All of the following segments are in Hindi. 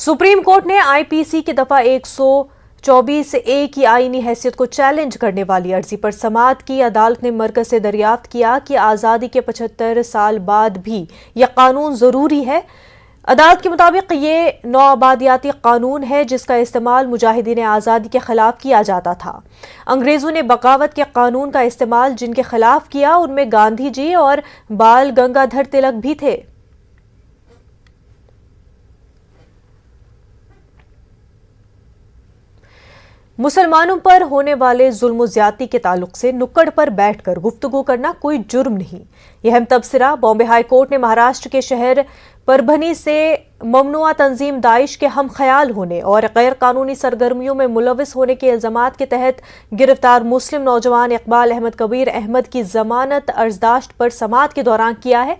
सुप्रीम कोर्ट ने आईपीसी की दफा 124A की आईनी हैसियत को चैलेंज करने वाली अर्जी पर समाअत की। अदालत ने मरकज से दरियाफ्त किया कि आज़ादी के 75 साल बाद भी यह कानून ज़रूरी है। अदालत के मुताबिक ये नौआबादियाती कानून है जिसका इस्तेमाल मुजाहिदीन आज़ादी के खिलाफ किया जाता था। अंग्रेज़ों ने बगावत के कानून का इस्तेमाल जिनके खिलाफ किया उनमें गांधी जी और बाल गंगाधर तिलक भी थे। मुसलमानों पर होने वाले जुल्म ज्यादती के ताल्लुक से नुक्कड़ पर बैठकर गुफ्तगू करना कोई जुर्म नहीं। यह अहम तबसरा बॉम्बे हाई कोर्ट ने महाराष्ट्र के शहर परभनी से ममनुआ तंजीम दाइश के हम ख्याल होने और गैर कानूनी सरगर्मियों में मुलविस होने के इल्जामात के तहत गिरफ्तार मुस्लिम नौजवान इकबाल अहमद कबीर अहमद की जमानत अर्जदाश्त पर समाअत के दौरान किया है।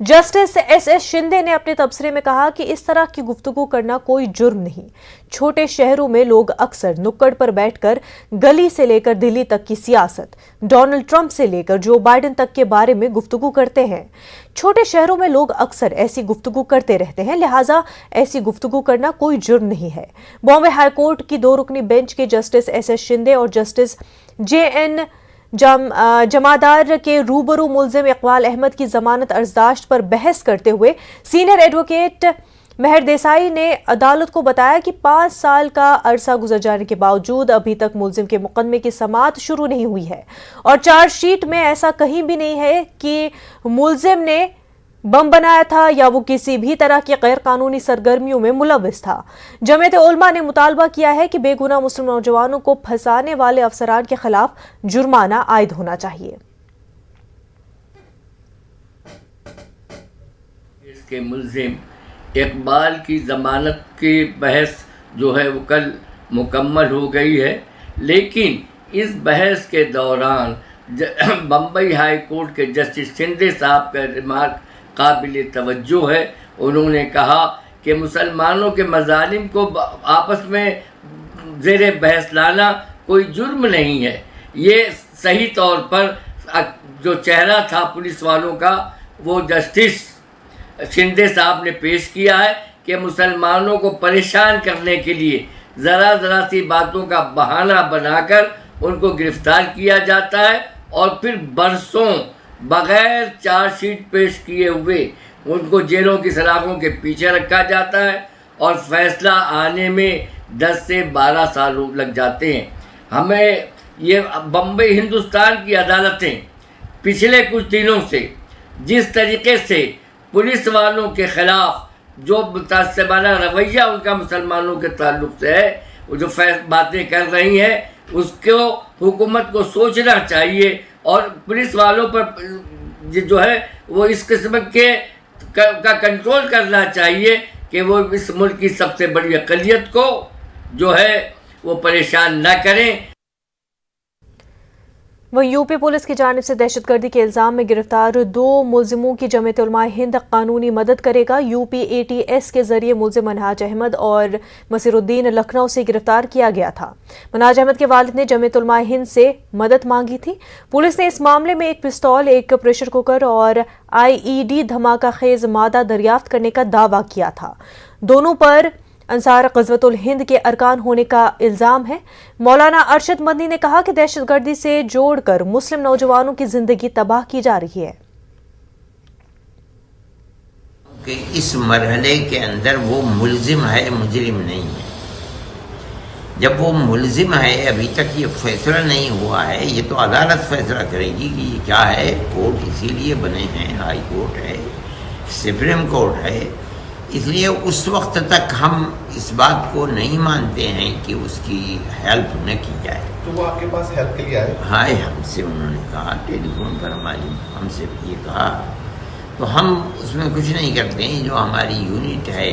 जस्टिस एस शिंदे ने अपने तबसरे में कहा कि इस तरह की गुफ्तगू करना कोई जुर्म नहीं। छोटे शहरों में लोग अक्सर नुक्कड़ पर बैठकर गली से लेकर दिल्ली तक की सियासत, डोनाल्ड ट्रंप से लेकर जो बाइडेन तक के बारे में गुफ्तगू करते हैं। छोटे शहरों में लोग अक्सर ऐसी गुफ्तगू करते रहते हैं, लिहाजा ऐसी गुफ्तगू करना कोई जुर्म नहीं है। बॉम्बे हाई कोर्ट की 2 रुकनी बेंच के जस्टिस एस शिंदे और जस्टिस JN जमादार के रूबरू मुल्जिम इकबाल अहमद की जमानत अर्जदाश्त पर बहस करते हुए सीनियर एडवोकेट मेहर देसाई ने अदालत को बताया कि 5 साल का अरसा गुजर जाने के बावजूद अभी तक मुल्जिम के मुकदमे की समाअत शुरू नहीं हुई है और चार्जशीट में ऐसा कहीं भी नहीं है कि मुल्जिम ने बम बनाया था या वो किसी भी तरह की गैर कानूनी सरगर्मियों में मुलविस था। जमीयत उलमा ने मुतालबा किया है कि बेगुनाह मुस्लिम नौजवानों को फंसाने वाले अफसरान के खिलाफ जुर्माना आयद होना चाहिए। इसके मुल्जिम इकबाल की जमानत की बहस जो है वो कल मुकम्मल हो गई है, लेकिन इस बहस के दौरान बम्बई हाई कोर्ट के जस्टिस शिंदे साहब का रिमार्क काबिल तवज्जो है। उन्होंने कहा कि मुसलमानों के मजालिम को आपस में ज़ेरे बहस लाना कोई जुर्म नहीं है। ये सही तौर पर जो चेहरा था पुलिस वालों का वो जस्टिस शिंदे साहब ने पेश किया है कि मुसलमानों को परेशान करने के लिए ज़रा सी बातों का बहाना बनाकर उनको गिरफ्तार किया जाता है और फिर बरसों बगैर चार्जशीट पेश किए हुए उनको जेलों की सलाखों के पीछे रखा जाता है और फैसला आने में 10 से 12 साल लग जाते हैं। हमें ये बम्बई हिंदुस्तान की अदालतें पिछले कुछ दिनों से जिस तरीके से पुलिस वालों के ख़िलाफ़ जो मुतासिबाना रवैया उनका मुसलमानों के ताल्लुक से है, वो जो बातें कर रही हैं, उसको हुकूमत को सोचना चाहिए और पुलिस वालों पर जो है वो इस किस्म के का कंट्रोल करना चाहिए कि वो इस मुल्क की सबसे बड़ी अक़लियत को जो है वो परेशान न करें। वहीं यूपी पुलिस की जानिब से दहशतगर्दी के इल्जाम में गिरफ्तार 2 मुल्जिमों की जमीयत उलमाए हिंद कानूनी मदद करेगा। यूपी ATS के जरिए मुल्जिम मनहाज अहमद और मसीरुद्दीन लखनऊ से गिरफ्तार किया गया था। मनहाज अहमद के वालिद ने जमीयत उलमाए हिंद से मदद मांगी थी। पुलिस ने इस मामले में एक पिस्तौल, एक प्रेशर कुकर और IED धमाका खेज मादा दरियाफ्त करने का दावा किया था। दोनों पर अंसार ग़ज़वतुल हिंद के अरकान होने का इल्ज़ाम है। मौलाना अरशद मदनी ने कहा कि दहशतगर्दी से जोड़कर मुस्लिम नौजवानों की जिंदगी तबाह की जा रही है। कि इस मरहले के अंदर वो मुल्जिम है, मुजरिम नहीं है। जब वो मुल्जिम है, अभी तक ये फैसला नहीं हुआ है, ये तो अदालत फैसला करेगी कि ये क्या है। कोर्ट इसीलिए बने हैं, हाई कोर्ट है, सुप्रीम कोर्ट है, इसलिए उस वक्त तक हम इस बात को नहीं मानते हैं कि उसकी हेल्प न की जाए। तो वो आपके पास हेल्प के लिए आए? हाँ, हमसे उन्होंने कहा, टेलीफोन पर हमसे ये कहा, तो हम उसमें कुछ नहीं करते हैं। जो हमारी यूनिट है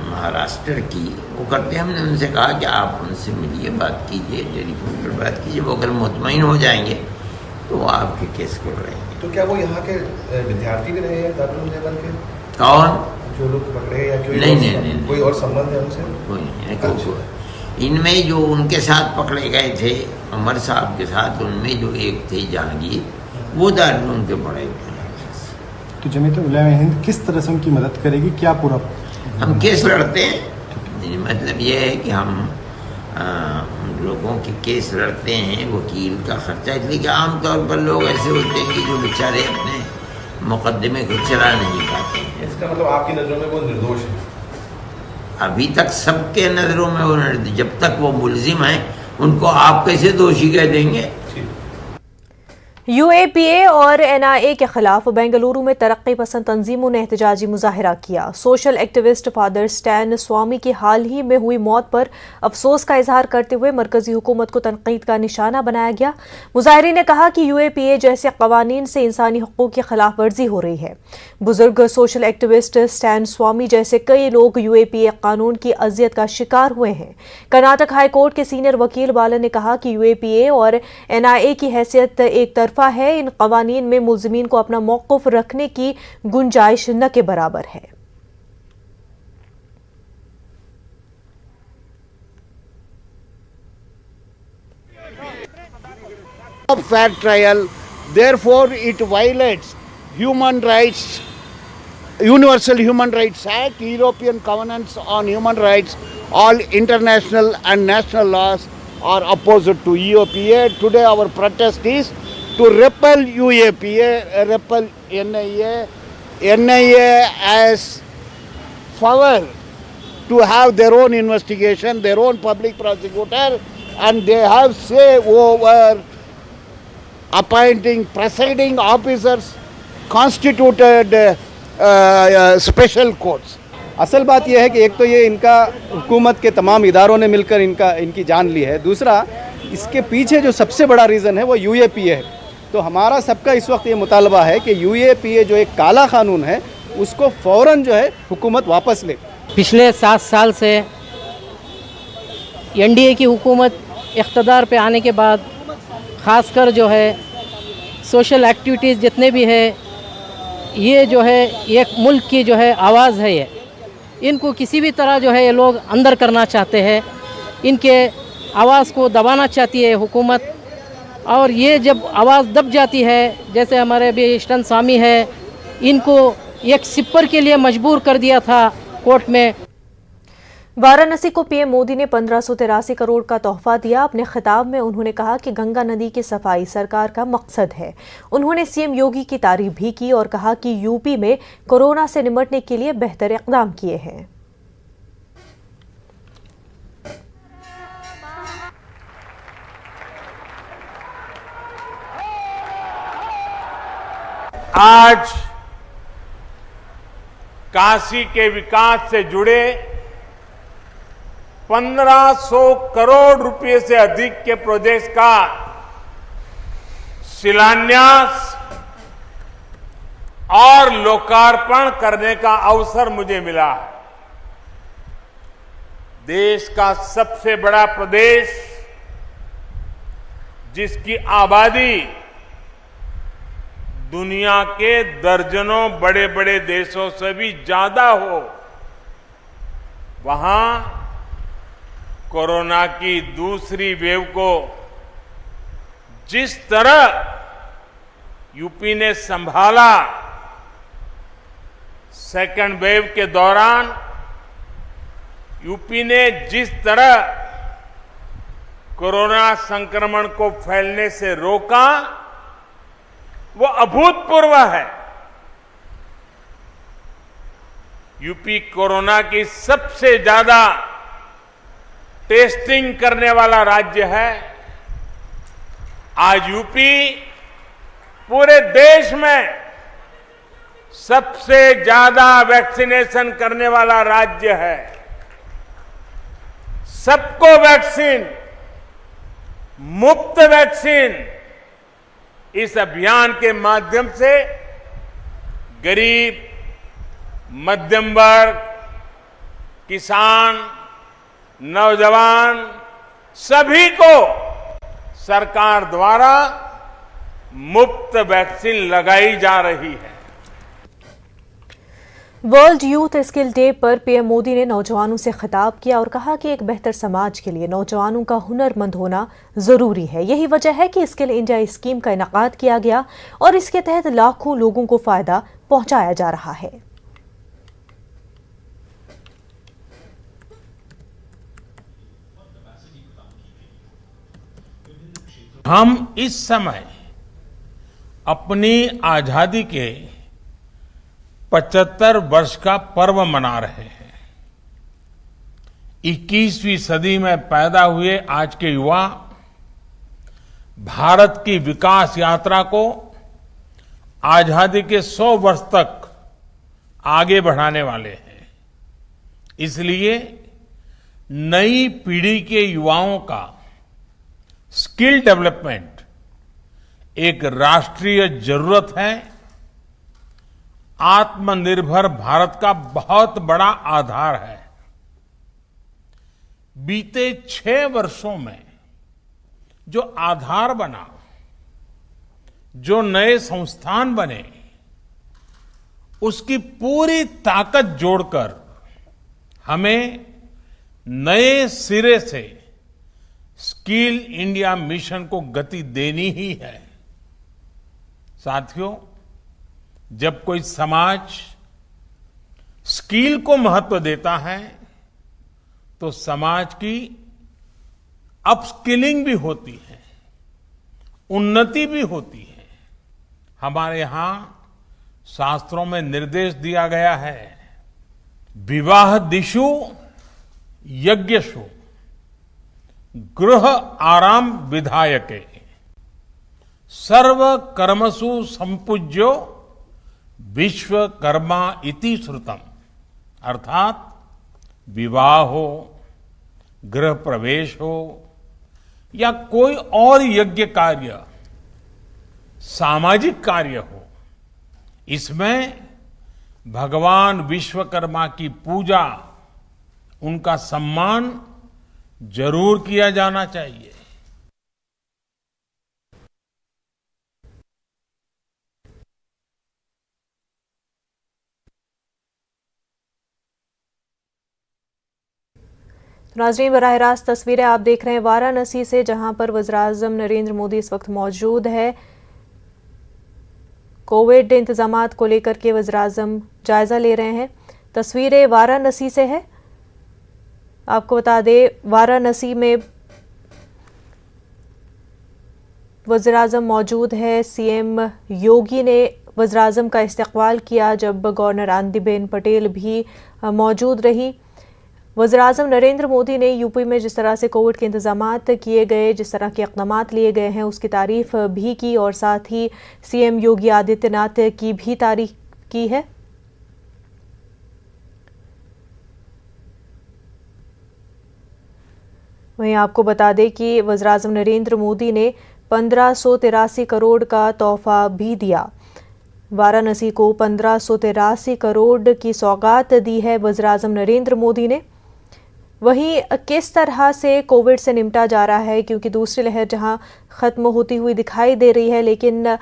महाराष्ट्र की, वो करते हैं। हमने उनसे कहा कि आप उनसे मिलिए, बात कीजिए, टेलीफोन पर बात कीजिए, वो अगर मुतमईन हो जाएंगे तो वो आपके केस कर रहेंगे। तो क्या वो यहाँ के विद्यार्थी भी रहे हैं दारुल देवबंद के? कौन? जो लोग पकड़े या नहीं, कोई और संबंध है उनसे? कोई नहीं है। इनमें जो उनके साथ पकड़े गए थे अमर साहब के साथ, उनमें जो एक थे जहांगीर, वो दारुल के पड़े हुए हैं। तो जमीयत उलमाए हिंद किस तरह से उनकी मदद करेगी, क्या पूरा हम केस लड़ते हैं, मतलब ये है कि हम लोगों के केस लड़ते हैं, वकील का खर्चा, इसलिए कि आमतौर पर लोग ऐसे होते हैं कि जो बेचारे अपने मुकदमे को चला नहीं पाते हैं। इसका मतलब आपकी नज़रों में वो निर्दोष है? अभी तक सबके नज़रों में वो निर्दोष, जब तक वो मुलजिम हैं उनको आप कैसे दोषी कह देंगे? यूएपीए और एनआईए के खिलाफ बेंगलुरु में तरक्की पसंद तंजीमों ने एहतजाजी मुजाहरा किया। सोशल एक्टिविस्ट फादर स्टैन स्वामी की हाल ही में हुई मौत पर अफसोस का इजहार करते हुए मरकजी हुकूमत को तनकीद का निशाना बनाया गया। मुजाहिरीन ने कहा कि यूएपीए जैसे कवानीन से इंसानी हकूक़ की खिलाफ वर्जी हो रही है। बुजुर्ग सोशल एक्टिविस्ट स्टैन स्वामी जैसे कई लोग यूएपीए कानून की अजियत का शिकार हुए हैं। कर्नाटक हाई कोर्ट के सीनियर वकील बालन ने कहा कि यूएपीए और एनआईए की हैसियत एक तरफा है। इन कवानीन में मुल्जिमीन को अपना मौक़िफ़ रखने की गुंजाइश न के बराबर है। Fair trial, therefore it violates human rights, Universal Human Rights Act, European Covenants on Human Rights. All international and national laws are opposed to UAPA. Today our protest is to repel UAPA, repel NIA. NIA has power to have their own investigation, their own public prosecutor, and they have say over appointing presiding officers, constituted special courts. असल बात यह है कि एक तो ये इनका हुकूमत के तमाम इदारों ने मिलकर इनकी जान ली है। दूसरा, इसके पीछे जो सबसे बड़ा रीज़न है वो यूएपीए है। तो हमारा सबका इस वक्त ये मुतालबा है कि यूएपीए जो एक काला कानून है उसको फ़ौरन जो है हुकूमत वापस ले। पिछले 7 साल से एनडीए की हुकूमत इक़्तिदार पे आने के बाद ख़ासकर जो है सोशल एक्टिविटीज़ जितने भी है, ये जो है एक मुल्क की जो है आवाज़ है, ये इनको किसी भी तरह जो है ये लोग अंदर करना चाहते हैं। इनके आवाज़ को दबाना चाहती है हुकूमत, और ये जब आवाज़ दब जाती है, जैसे हमारे अभी स्टैन स्वामी है, इनको एक सिपर के लिए मजबूर कर दिया था कोर्ट में। वाराणसी को पीएम मोदी ने 1583 करोड़ का तोहफा दिया। अपने खिताब में उन्होंने कहा कि गंगा नदी की सफाई सरकार का मकसद है। उन्होंने सीएम योगी की तारीफ भी की और कहा कि यूपी में कोरोना से निपटने के लिए बेहतर इक़दाम किए हैं। आज काशी के विकास से जुड़े 1500 करोड़ रुपए से अधिक के प्रोजेक्ट का शिलान्यास और लोकार्पण करने का अवसर मुझे मिला है। देश का सबसे बड़ा प्रदेश, जिसकी आबादी दुनिया के दर्जनों बड़े बड़े देशों से भी ज्यादा हो, वहां कोरोना की दूसरी वेव को जिस तरह यूपी ने संभाला, सेकंड वेव के दौरान यूपी ने जिस तरह कोरोना संक्रमण को फैलने से रोका, वो अभूतपूर्व है। यूपी कोरोना की सबसे ज्यादा टेस्टिंग करने वाला राज्य है। आज यूपी पूरे देश में सबसे ज्यादा वैक्सीनेशन करने वाला राज्य है। सबको वैक्सीन, मुफ्त वैक्सीन, इस अभियान के माध्यम से गरीब, मध्यम वर्ग, किसान, नौजवान सभी को सरकार द्वारा मुफ्त वैक्सीन लगाई जा रही है। वर्ल्ड यूथ स्किल डे पर पीएम मोदी ने नौजवानों से खिताब किया और कहा कि एक बेहतर समाज के लिए नौजवानों का हुनरमंद होना जरूरी है। यही वजह है कि स्किल इंडिया स्कीम का इनेकाद किया गया और इसके तहत लाखों लोगों को फायदा पहुंचाया जा रहा है। हम इस समय अपनी आजादी के 75 वर्ष का पर्व मना रहे हैं। 21वीं सदी में पैदा हुए आज के युवा भारत की विकास यात्रा को आजादी के 100 वर्ष तक आगे बढ़ाने वाले हैं। इसलिए नई पीढ़ी के युवाओं का स्किल डेवलपमेंट एक राष्ट्रीय जरूरत है। आत्मनिर्भर भारत का बहुत बड़ा आधार है। बीते 6 वर्षों में जो आधार बना, जो नए संस्थान बने, उसकी पूरी ताकत जोड़कर हमें नए सिरे से स्किल इंडिया मिशन को गति देनी ही है। साथियों, जब कोई समाज स्किल को महत्व देता है तो समाज की अपस्किलिंग भी होती है, उन्नति भी होती है। हमारे यहां शास्त्रों में निर्देश दिया गया है, विवाह दिशु यज्ञशु गृह आराम विधायके सर्व कर्मसु संपूज्यो विश्वकर्मा इति श्रुतम। अर्थात विवाह हो, गृह प्रवेश हो या कोई और यज्ञ कार्य, सामाजिक कार्य हो, इसमें भगवान विश्वकर्मा की पूजा, उनका सम्मान जरूर किया जाना चाहिए। नाज़रीन, बराह रास्त तस्वीरें आप देख रहे हैं वाराणसी से, जहां पर वज़ीर-ए-आज़म नरेंद्र मोदी इस वक्त मौजूद है। कोविड इंतजामात को लेकर के वज़ीर-ए-आज़म जायजा ले रहे हैं। तस्वीरें वाराणसी से है। आपको बता दें, वाराणसी में वज़ीर-ए-आज़म मौजूद है। सीएम योगी ने वज़ीर-ए-आज़म का इस्तकबाल किया, जब गवर्नर आनंदीबेन पटेल भी मौजूद रही। वज़ीर-ए-आज़म नरेंद्र मोदी ने यूपी में जिस तरह से कोविड के इंतजामात किए गए, जिस तरह के इक़दामात लिए गए हैं, उसकी तारीफ भी की और साथ ही सीएम योगी आदित्यनाथ की भी तारीफ की है। वहीं आपको बता दें कि वज़ीर-ए-आज़म नरेंद्र मोदी ने 1583 करोड़ का तोहफा भी दिया। वाराणसी को 1583 करोड़ की सौगात दी है वज़ीर-ए-आज़म नरेंद्र मोदी ने। वहीं किस तरह से कोविड से निपटा जा रहा है, क्योंकि दूसरी लहर जहां ख़त्म होती हुई दिखाई दे रही है, लेकिन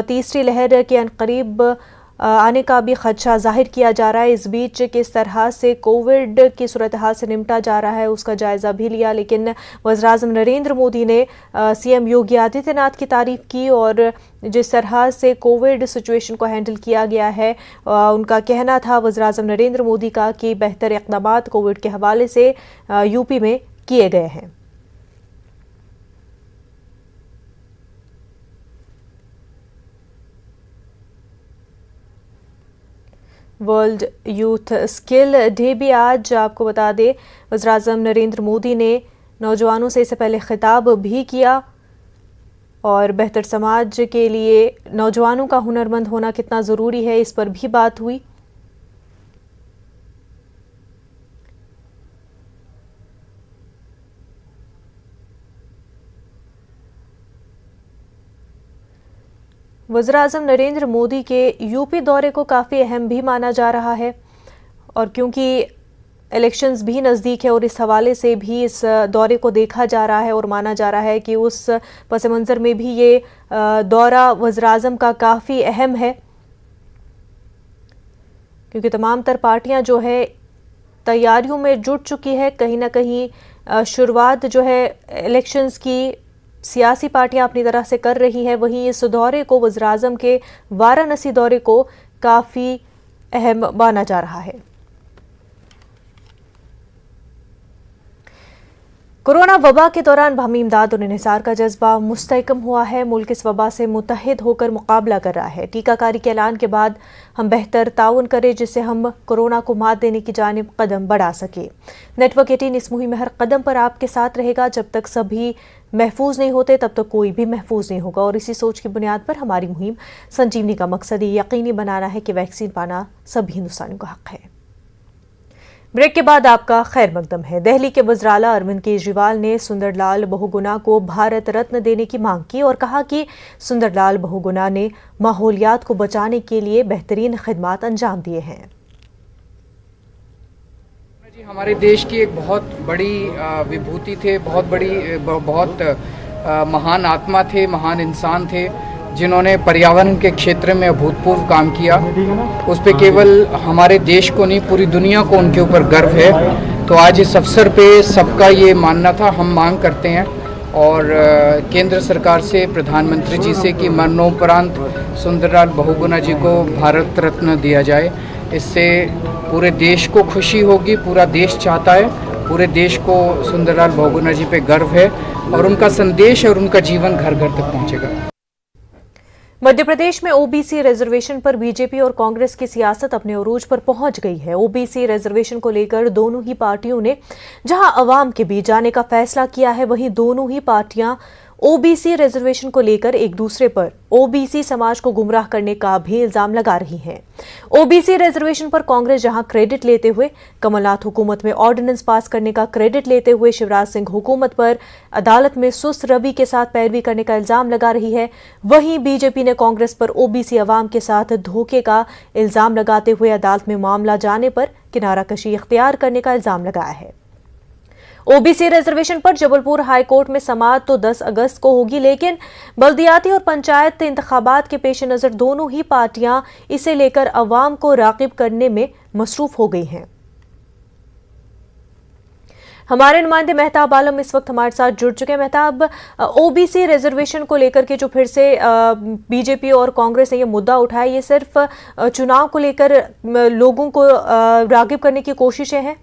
तीसरी लहर के अनकरीब आने का भी खदशा जाहिर किया जा रहा है। इस बीच किस तरह से कोविड की सूरत हाल से निपटा जा रहा है, उसका जायज़ा भी लिया। लेकिन वज़ीर-ए-आज़म नरेंद्र मोदी ने सीएम योगी आदित्यनाथ की तारीफ की और जिस तरह से कोविड सिचुएशन को हैंडल किया गया है, उनका कहना था वज़ीर-ए-आज़म नरेंद्र मोदी का कि बेहतर इक़दामात कोविड के हवाले से यूपी में किए गए हैं। वर्ल्ड यूथ स्किल डे भी आज, आपको बता दें, वज़ीर-ए-आज़म नरेंद्र मोदी ने नौजवानों से इससे पहले खिताब भी किया और बेहतर समाज के लिए नौजवानों का हुनरमंद होना कितना ज़रूरी है, इस पर भी बात हुई। वज़ीर-ए-आज़म नरेंद्र मोदी के यूपी दौरे को काफ़ी अहम भी माना जा रहा है और क्योंकि इलेक्शंस भी नज़दीक है और इस हवाले से भी इस दौरे को देखा जा रहा है और माना जा रहा है कि उस पस मंज़र में भी ये दौरा वज़ीर-ए-आज़म का काफ़ी अहम है, क्योंकि तमाम तर पार्टियां जो है तैयारियों में जुट चुकी है। कहीं ना कहीं शुरुआत जो है इलेक्शंस की सियासी पार्टियां अपनी तरह से कर रही हैं, वहीं इस दौरे को, वज़ीर-ए-आज़म के वाराणसी दौरे को काफ़ी अहम माना जा रहा है। कोरोना वबा के दौरान बाहमी इमदाद और इंहिसार का जज्बा मुस्तहकम हुआ है। मुल्क इस वबा से मुत्तहिद होकर मुकाबला कर रहा है। टीकाकारी के ऐलान के बाद हम बेहतर ताउन करें जिससे हम कोरोना को मात देने की जानिब कदम बढ़ा सके। नेटवर्क 18 इस मुहिम में हर कदम पर आपके साथ रहेगा। जब तक सभी महफूज नहीं होते तब तक कोई भी महफूज नहीं होगा और इसी सोच की बुनियाद पर हमारी मुहिम संजीवनी का मकसद ये यकीनी बनाना है कि वैक्सीन पाना सभी हिंदुस्तानियों का हक है। ब्रेक के बाद आपका खैर मकदम है। दिल्ली के वज़ीर-ए-आला अरविंद केजरीवाल ने सुंदरलाल बहुगुणा को भारत रत्न देने की मांग की और कहा कि सुंदरलाल बहुगुणा ने माहौलियात को बचाने के लिए बेहतरीन खिदमात अंजाम दिए हैं। हमारे देश की एक बहुत बड़ी विभूति थे, बहुत महान आत्मा थे, महान इंसान थे जिन्होंने पर्यावरण के क्षेत्र में अभूतपूर्व काम किया। उस पे केवल हमारे देश को नहीं पूरी दुनिया को उनके ऊपर गर्व है। तो आज इस अवसर पे सबका ये मानना था, हम मांग करते हैं और केंद्र सरकार से, प्रधानमंत्री जी से कि मरणोपरांत सुंदरलाल बहुगुणा जी को भारत रत्न दिया जाए। इससे पूरे देश को खुशी होगी, पूरा देश चाहता है, पूरे देश को सुंदरलाल बहुगुणा जी पे गर्व है और उनका संदेश और उनका जीवन घर घर तक पहुंचेगा। मध्य प्रदेश में ओबीसी रिजर्वेशन पर बीजेपी और कांग्रेस की सियासत अपने उरूज पर पहुंच गई है। ओबीसी रिजर्वेशन को लेकर दोनों ही पार्टियों ने जहां अवाम के बीच जाने का फैसला किया है, वहीं दोनों ही पार्टियां ओबीसी रिजर्वेशन को लेकर एक दूसरे पर ओबीसी समाज को गुमराह करने का भी इल्जाम लगा रही हैं। ओबीसी रिजर्वेशन पर कांग्रेस जहां क्रेडिट लेते हुए कमलनाथ हुकूमत में ऑर्डिनेंस पास करने का क्रेडिट लेते हुए शिवराज सिंह हुकूमत पर अदालत में सुस्त रवि के साथ पैरवी करने का इल्जाम लगा रही है, वहीं बीजेपी ने कांग्रेस पर ओबीसी अवाम के साथ धोखे का इल्जाम लगाते हुए अदालत में मामला जाने पर किनाराकशी इख्तियार करने का इल्जाम लगाया है। ओबीसी रिजर्वेशन पर जबलपुर हाई कोर्ट में समाअत तो 10 अगस्त को होगी, लेकिन बल्दियाती और पंचायत इंतखाबात के पेश नजर दोनों ही पार्टियां इसे लेकर अवाम को रागिब करने में मसरूफ हो गई हैं। हमारे नुमाइंदे मेहताब आलम इस वक्त हमारे साथ जुड़ चुके हैं। मेहताब, ओबीसी रिजर्वेशन को लेकर के जो फिर से बीजेपी और कांग्रेस ने ये मुद्दा उठाया, ये सिर्फ चुनाव को लेकर लोगों को रागिब करने की कोशिशें हैं?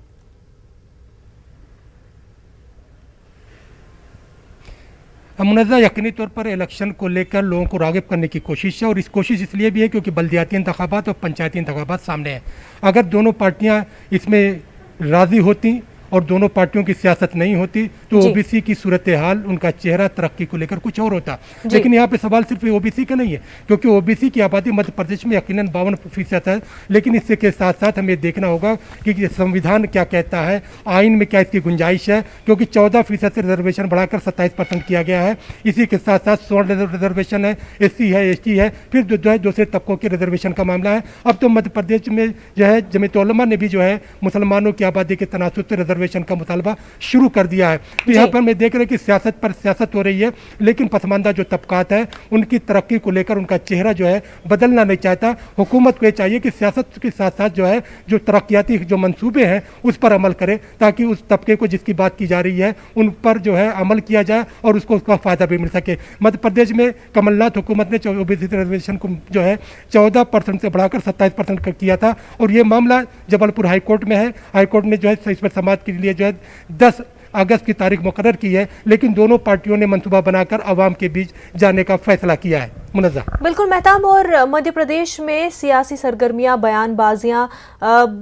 मुनज़्ज़ा यकीनी तौर पर इलेक्शन को लेकर लोगों को राग़िब करने की कोशिश है और इस कोशिश इसलिए भी है क्योंकि बल्दियाती इंतखाबात और पंचायती इंतखाबात सामने हैं। अगर दोनों पार्टियां इसमें राज़ी होती और दोनों पार्टियों की सियासत नहीं होती तो ओबीसी की सूरत हाल, उनका चेहरा तरक्की को लेकर कुछ और होता। लेकिन यहाँ पे सवाल सिर्फ ओबीसी का नहीं है, क्योंकि ओबीसी की आबादी मध्य प्रदेश में यकीनन 52% है। लेकिन इससे के साथ साथ हमें देखना होगा कि संविधान क्या कहता है, आइन में क्या इसकी गुंजाइश है, क्योंकि 14% से रिजर्वेशन बढ़ाकर 27% किया गया है। इसी के साथ साथ स्वर्ण रिजर्वेशन है, SC है, ST है, फिर जो है दूसरे तबकों के रिजर्वेशन का मामला है। अब तो मध्य प्रदेश में जो है जमीयत उलमा ने भी जो है मुसलमानों की आबादी के तनासुब से रिजर्वेशन का मुतालबा शुरू कर दिया है। तो यहाँ पर मैं देख रहे हैं कि सियासत पर सियासत हो रही है, लेकिन पसमानदा जो तबकात है उनकी तरक्की को लेकर उनका चेहरा जो है बदलना नहीं चाहता। हुकूमत को ये चाहिए कि सियासत के साथ साथ जो है जो तरक्याती जो मंसूबे हैं उस पर अमल करे, ताकि उस तबके को जिसकी बात की जा रही है उन पर जो है अमल किया जाए और उसको उसका फ़ायदा भी मिल सके। मध्य प्रदेश में कमलनाथ हुकूमत ने ओबीसी रिजर्वेशन को जो है 14% से बढ़ाकर 27% किया था और ये मामला जबलपुर हाईकोर्ट में है। हाईकोर्ट ने जो है इस पर समाअत के लिए जो है 10 अगस्त की तारीख मुकर्रर की है, लेकिन दोनों पार्टियों ने मंसूबा बनाकर आवाम के बीच जाने का फैसला किया है। मुनज़्ज़ा बिल्कुल मेहताब, और मध्य प्रदेश में सियासी सरगर्मियां, बयानबाजियां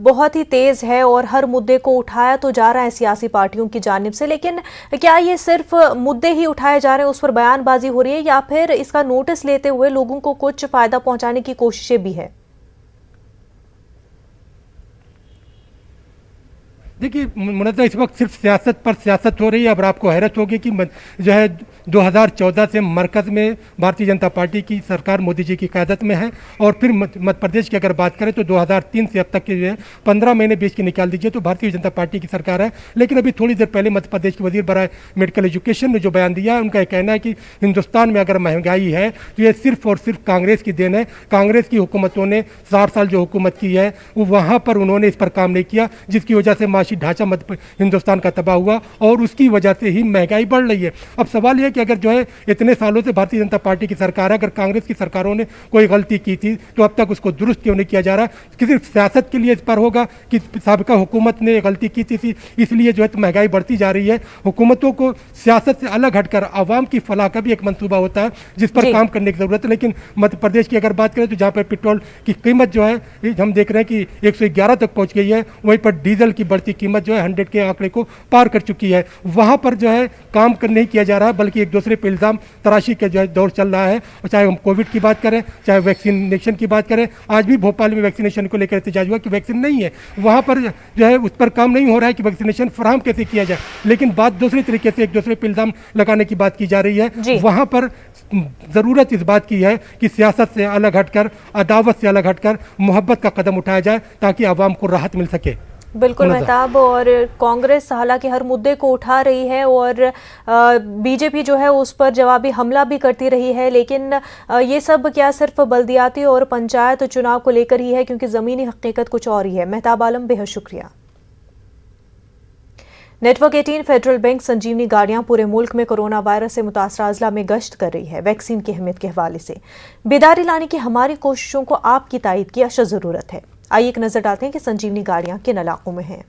बहुत ही तेज है और हर मुद्दे को उठाया तो जा रहा है सियासी पार्टियों की जानिब से, लेकिन क्या ये सिर्फ मुद्दे ही उठाए जा रहे हैं, उस पर बयानबाजी हो रही है, या फिर इसका नोटिस लेते हुए लोगों को कुछ फायदा पहुंचाने की कोशिशें भी है? देखिए मुनज़्ज़ा, इस वक्त सिर्फ सियासत पर सियासत हो रही है। अब आपको हैरत होगी कि जो है 2014 से मरकज़ में भारतीय जनता पार्टी की सरकार मोदी जी की क़यादत में है और फिर मध्य प्रदेश की अगर बात करें तो 2003 से अब तक के जो है 15 महीने बीच के निकाल दीजिए तो भारतीय जनता पार्टी की सरकार है। लेकिन अभी थोड़ी देर पहले मध्य प्रदेश के वज़ीर बराए मेडिकल एजुकेशन ने जो बयान दिया है, उनका यह कहना है कि हिंदुस्तान में अगर महंगाई है तो ये सिर्फ और सिर्फ कांग्रेस की देन है। कांग्रेस की हुकूमतों ने 60 साल जो हुकूमत की है वो वहाँ पर उन्होंने इस पर काम नहीं किया, जिसकी वजह से आवासीय ढांचा मध्य हिंदुस्तान का तबाह हुआ और उसकी वजह से ही महंगाई बढ़ रही है। अब सवाल यह है कि अगर जो है इतने सालों से भारतीय जनता पार्टी की सरकार है, अगर कांग्रेस की सरकारों ने कोई गलती की थी तो अब तक उसको दुरुस्त क्यों नहीं किया जा रहा? किसी सियासत के लिए इस पर होगा कि साबिका हुकूमत ने गलती की थी इसलिए जो है तो महंगाई बढ़ती जा रही है। हुकूमतों को सियासत से अलग हटकर आवाम की फलाह का भी एक मंसूबा होता है जिस पर काम करने की जरूरत है। लेकिन मध्य प्रदेश की अगर बात करें तो जहाँ पर पेट्रोल की कीमत जो है हम देख रहे हैं कि 111 तक पहुंच गई है, वहीं पर डीजल की बढ़ती कीमत जो है 100 के आंकड़े को पार कर चुकी है। वहां पर जो है काम नहीं किया जा रहा है, बल्कि एक दूसरे पर इल्जाम तराशी का जो है दौर चल रहा है। और चाहे हम कोविड की बात करें, चाहे वैक्सीनेशन की बात करें, आज भी भोपाल में वैक्सीनेशन को लेकर एहतजाज हुआ कि वैक्सीन नहीं है, वहां पर जो है उस पर काम नहीं हो रहा है कि वैक्सीनेशन फराहम कैसे किया जाए। लेकिन बात दूसरे तरीके से एक दूसरे पर इल्जाम लगाने की बात की जा रही है। वहां पर जरूरत इस बात की है कि सियासत से अलग हटकर, अदावत से अलग हटकर मोहब्बत का कदम उठाया जाए ताकि आवाम को राहत मिल सके। बिल्कुल मेहताब, और कांग्रेस हालांकि हर मुद्दे को उठा रही है और बीजेपी जो है उस पर जवाबी हमला भी करती रही है, लेकिन ये सब क्या सिर्फ बल्दियाती और पंचायत चुनाव को लेकर ही है? क्योंकि ज़मीनी हकीकत कुछ और ही है। मेहताब आलम, बेहद शुक्रिया। नेटवर्क 18 फेडरल बैंक संजीवनी गाड़ियां पूरे मुल्क में कोरोना वायरस से मुतासरा अजला में गश्त कर रही है। वैक्सीन की अहमियत के हवाले से बेदारी लाने की हमारी कोशिशों को आपकी तायद की अशद ज़रूरत है। आइए एक नजर डालते हैं कि संजीवनी गाड़ियां किन इलाकों में हैं।